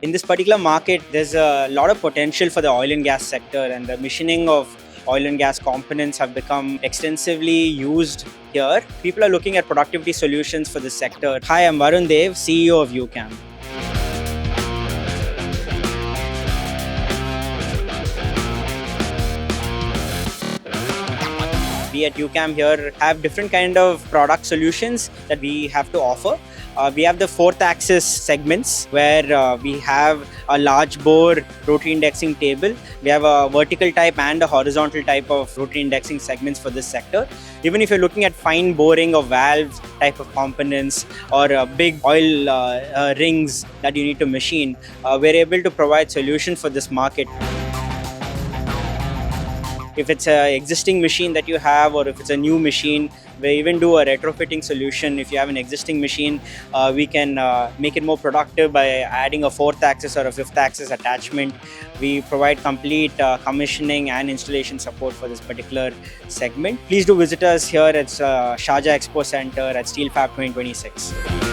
In this particular market, there's a lot of potential for the oil and gas sector, and the machining of oil and gas components have become extensively used here. People are looking at productivity solutions for this sector. Hi, I'm Varun Dev, CEO of Ucam. We at Ucam here have different kind of product solutions that we have to offer. We have the fourth axis segments where we have a large bore rotary indexing table. We have a vertical type and a horizontal type of rotary indexing segments for this sector. Even if you're looking at fine boring of valves type of components or big oil rings that you need to machine, we're able to provide solutions for this market. If it's an existing machine that you have, or if it's a new machine, we even do a retrofitting solution. If you have an existing machine, we can make it more productive by adding a fourth axis or a fifth axis attachment. We provide complete commissioning and installation support for this particular segment. Please do visit us here at Sharjah Expo Center at SteelFab 2026.